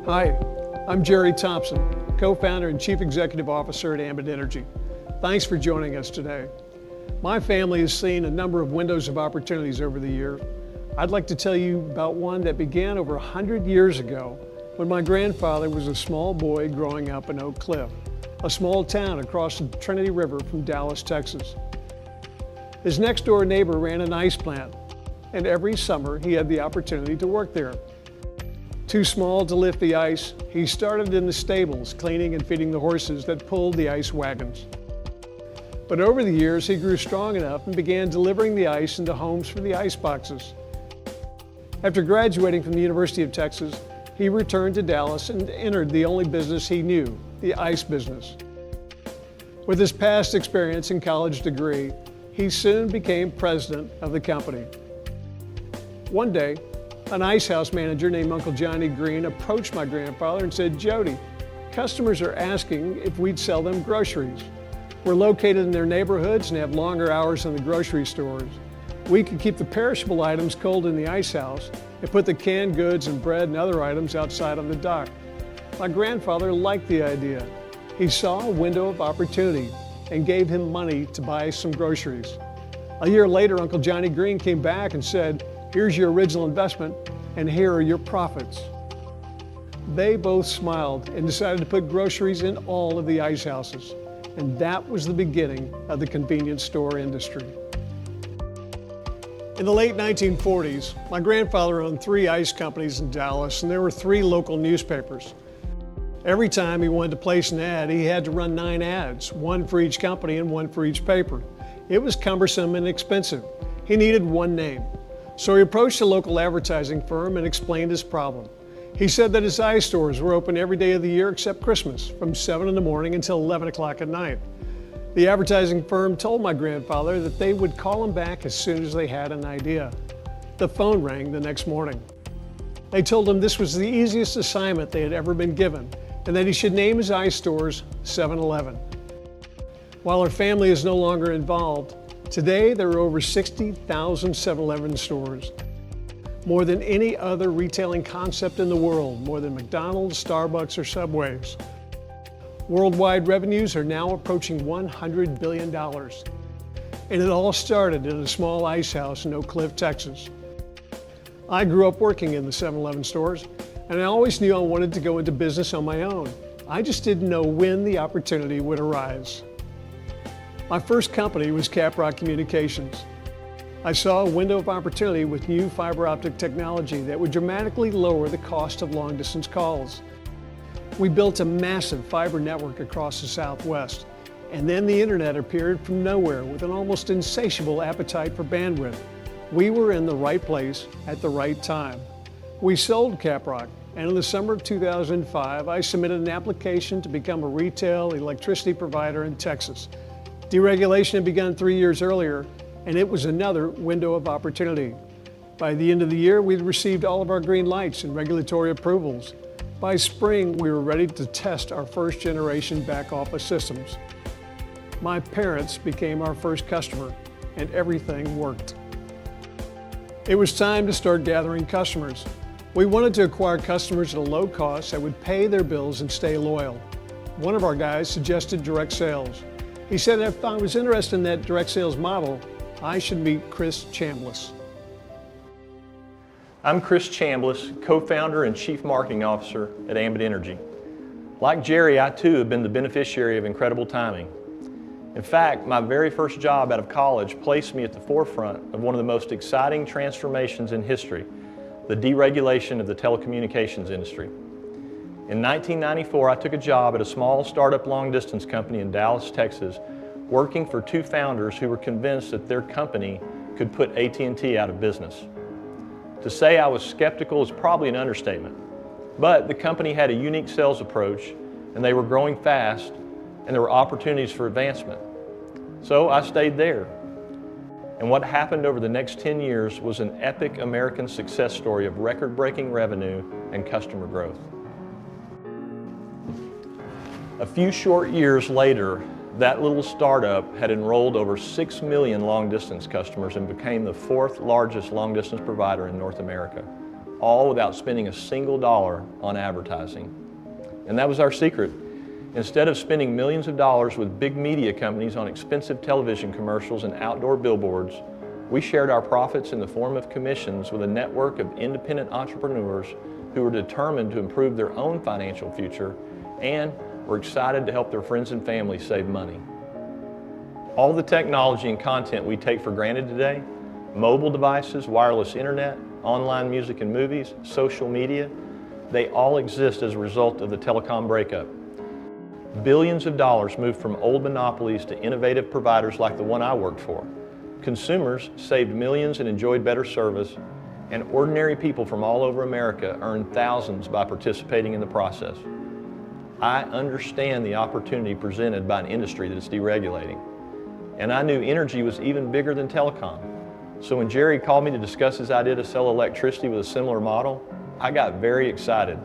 Hi, I'm Jerry Thompson, co-founder and chief executive officer at Ambit Energy. Thanks for joining us today. My family has seen a number of windows of opportunities over the years. I'd like to tell you about one that began over 100 years ago when my grandfather was a small boy growing up in Oak Cliff, a small town across the Trinity River from Dallas, Texas. His next door neighbor ran an ice plant, and every summer he had the opportunity to work there. Too small to lift the ice, he started in the stables, cleaning and feeding the horses that pulled the ice wagons. But over the years, he grew strong enough and began delivering the ice into homes for the ice boxes. After graduating from the University of Texas, he returned to Dallas and entered the only business he knew, the ice business. With his past experience and college degree, he soon became president of the company. One day, an ice house manager named Uncle Johnny Green approached my grandfather and said, "Jody, customers are asking if we'd sell them groceries. We're located in their neighborhoods and have longer hours than the grocery stores. We could keep the perishable items cold in the ice house and put the canned goods and bread and other items outside on the dock." My grandfather liked the idea. He saw a window of opportunity and gave him money to buy some groceries. A year later, Uncle Johnny Green came back and said, "Here's your original investment and here are your profits." They both smiled and decided to put groceries in all of the ice houses. And that was the beginning of the convenience store industry. In the late 1940s, my grandfather owned 3 ice companies in Dallas, and there were 3 local newspapers. Every time he wanted to place an ad, he had to run 9 ads, 1 for each company and 1 for each paper. It was cumbersome and expensive. He needed one name. So he approached a local advertising firm and explained his problem. He said that his ice stores were open every day of the year except Christmas, from 7 in the morning until 11 o'clock at night. The advertising firm told my grandfather that they would call him back as soon as they had an idea. The phone rang the next morning. They told him this was the easiest assignment they had ever been given, and that he should name his ice stores 7-Eleven. While our family is no longer involved, today there are over 60,000 7-Eleven stores. More than any other retailing concept in the world, more than McDonald's, Starbucks, or Subways. Worldwide revenues are now approaching $100 billion. And it all started in a small ice house in Oak Cliff, Texas. I grew up working in the 7-Eleven stores, and I always knew I wanted to go into business on my own. I just didn't know when the opportunity would arise. My first company was Caprock Communications. I saw a window of opportunity with new fiber optic technology that would dramatically lower the cost of long-distance calls. We built a massive fiber network across the Southwest, and then the internet appeared from nowhere with an almost insatiable appetite for bandwidth. We were in the right place at the right time. We sold Caprock, and in the summer of 2005, I submitted an application to become a retail electricity provider in Texas. Deregulation had begun 3 years earlier, and it was another window of opportunity. By the end of the year, we'd received all of our green lights and regulatory approvals. By spring, we were ready to test our first generation back office systems. My parents became our first customer, and everything worked. It was time to start gathering customers. We wanted to acquire customers at a low cost that would pay their bills and stay loyal. One of our guys suggested direct sales. He said if I was interested in that direct sales model, I should meet Chris Chambliss. I'm Chris Chambliss, co-founder and chief marketing officer at Ambit Energy. Like Jerry, I too have been the beneficiary of incredible timing. In fact, my very first job out of college placed me at the forefront of one of the most exciting transformations in history, the deregulation of the telecommunications industry. In 1994, I took a job at a small startup long-distance company in Dallas, Texas, working for 2 founders who were convinced that their company could put AT&T out of business. To say I was skeptical is probably an understatement, but the company had a unique sales approach, and they were growing fast, and there were opportunities for advancement. So I stayed there. And what happened over the next 10 years was an epic American success story of record-breaking revenue and customer growth. A few short years later, that little startup had enrolled over 6 million long-distance customers and became the 4th largest long-distance provider in North America. all without spending a single dollar on advertising. And that was our secret. Instead of spending millions of dollars with big media companies on expensive television commercials and outdoor billboards, we shared our profits in the form of commissions with a network of independent entrepreneurs who were determined to improve their own financial future and were excited to help their friends and family save money. All the technology and content we take for granted today, mobile devices, wireless internet, online music and movies, social media, they all exist as a result of the telecom breakup. Billions of dollars moved from old monopolies to innovative providers like the one I worked for. Consumers saved millions and enjoyed better service, and ordinary people from all over America earned thousands by participating in the process. I understand the opportunity presented by an industry that is deregulating, and I knew energy was even bigger than telecom. So when Jerry called me to discuss his idea to sell electricity with a similar model, I got very excited.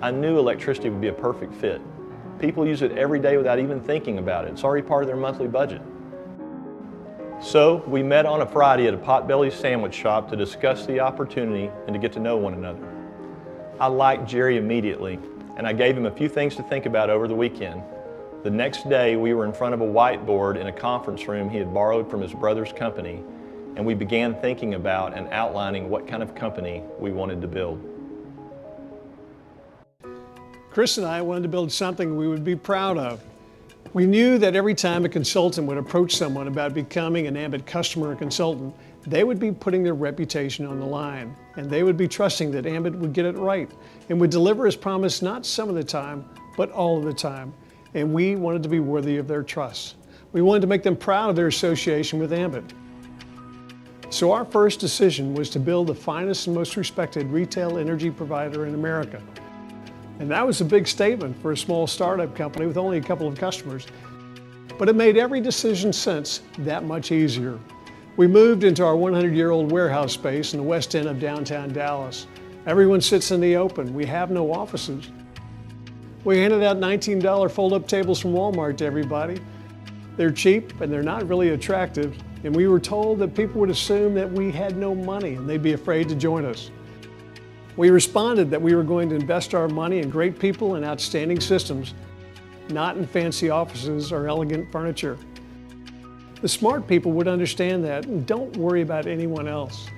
I knew electricity would be a perfect fit. People use it every day without even thinking about it. It's already part of their monthly budget. So we met on a Friday at a Potbelly's sandwich shop to discuss the opportunity and to get to know one another. I liked Jerry immediately, and I gave him a few things to think about over the weekend. The next day, we were in front of a whiteboard in a conference room he had borrowed from his brother's company, and we began thinking about and outlining what kind of company we wanted to build. Chris and I wanted to build something we would be proud of. We knew that every time a consultant would approach someone about becoming an Ambit customer or consultant, they would be putting their reputation on the line, and they would be trusting that Ambit would get it right and would deliver as promised not some of the time, but all of the time. And we wanted to be worthy of their trust. We wanted to make them proud of their association with Ambit. So our first decision was to build the finest and most respected retail energy provider in America. And that was a big statement for a small startup company with only a couple of customers. But it made every decision since that much easier. We moved into our 100-year-old warehouse space in the west end of downtown Dallas. Everyone sits in the open. We have no offices. We handed out $19 fold-up tables from Walmart to everybody. They're cheap and they're not really attractive. And we were told that people would assume that we had no money and they'd be afraid to join us. We responded that we were going to invest our money in great people and outstanding systems, not in fancy offices or elegant furniture. The smart people would understand that and don't worry about anyone else.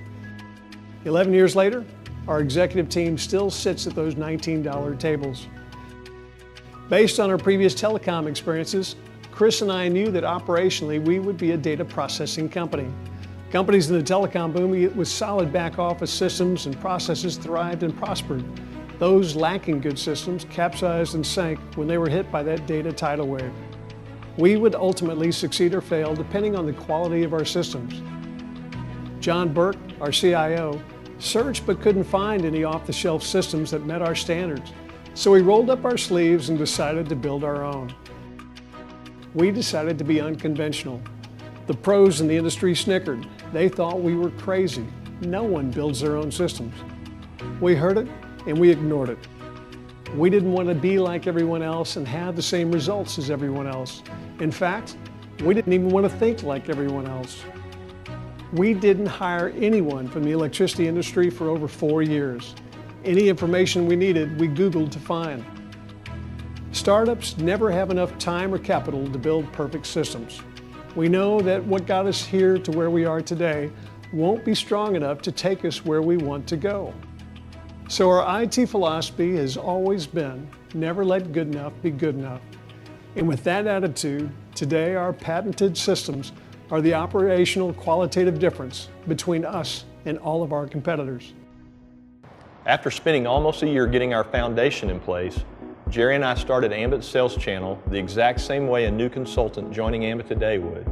11 years later, our executive team still sits at those $19 tables. Based on our previous telecom experiences, Chris and I knew that operationally we would be a data processing company. Companies in the telecom boom with solid back office systems and processes thrived and prospered. Those lacking good systems capsized and sank when they were hit by that data tidal wave. We would ultimately succeed or fail depending on the quality of our systems. John Burke, our CIO, searched but couldn't find any off-the-shelf systems that met our standards. So we rolled up our sleeves and decided to build our own. We decided to be unconventional. The pros in the industry snickered. They thought we were crazy. No one builds their own systems. We heard it and we ignored it. We didn't want to be like everyone else and have the same results as everyone else. In fact, we didn't even want to think like everyone else. We didn't hire anyone from the electricity industry for over 4 years. Any information we needed, we Googled to find. Startups never have enough time or capital to build perfect systems. We know that what got us here to where we are today won't be strong enough to take us where we want to go. So our IT philosophy has always been, never let good enough be good enough. And with that attitude, today our patented systems are the operational qualitative difference between us and all of our competitors. After spending almost a year getting our foundation in place, Jerry and I started Ambit's sales channel the exact same way a new consultant joining Ambit today would.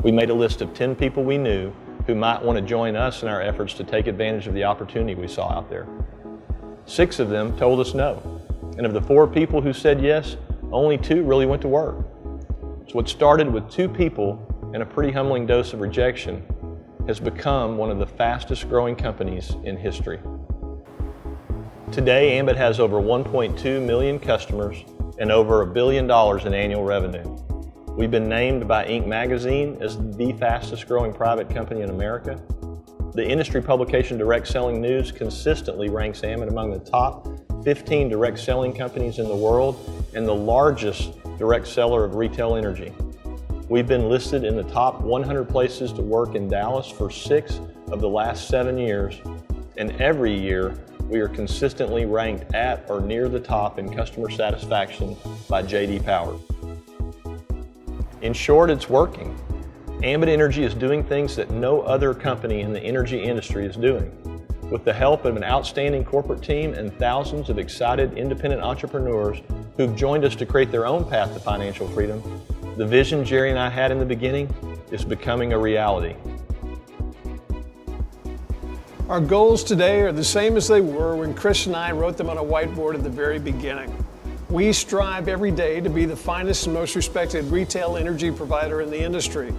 We made a list of 10 people we knew who might want to join us in our efforts to take advantage of the opportunity we saw out there. 6 of them told us no, and of the 4 people who said yes, only 2 really went to work. So what started with 2 people and a pretty humbling dose of rejection has become one of the fastest growing companies in history. Today, Ambit has over 1.2 million customers and over $1 billion in annual revenue. We've been named by Inc. magazine as the fastest growing private company in America. The industry publication Direct Selling News consistently ranks Ambit among the top 15 direct selling companies in the world and the largest direct seller of retail energy. We've been listed in the top 100 places to work in Dallas for 6 of the last 7 years, and every year we are consistently ranked at or near the top in customer satisfaction by J.D. Power. In short, it's working. Ambit Energy is doing things that no other company in the energy industry is doing. With the help of an outstanding corporate team and thousands of excited independent entrepreneurs who've joined us to create their own path to financial freedom, the vision Jerry and I had in the beginning is becoming a reality. Our goals today are the same as they were when Chris and I wrote them on a whiteboard at the very beginning. We strive every day to be the finest and most respected retail energy provider in the industry.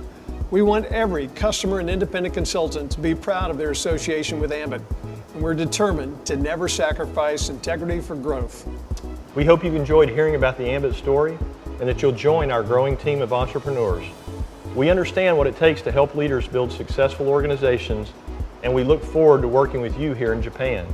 We want every customer and independent consultant to be proud of their association with Ambit, and we're determined to never sacrifice integrity for growth. We hope you've enjoyed hearing about the Ambit story and that you'll join our growing team of entrepreneurs. We understand what it takes to help leaders build successful organizations, and we look forward to working with you here in Japan.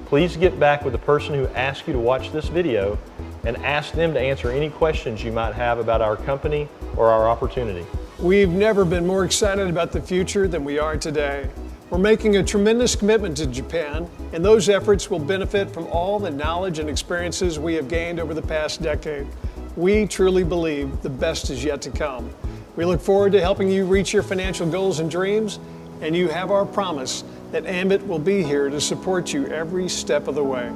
Please get back with the person who asked you to watch this video and ask them to answer any questions you might have about our company or our opportunity. We've never been more excited about the future than we are today. We're making a tremendous commitment to Japan, and those efforts will benefit from all the knowledge and experiences we have gained over the past decade. We truly believe the best is yet to come. We look forward to helping you reach your financial goals and dreams, and you have our promise that Ambit will be here to support you every step of the way.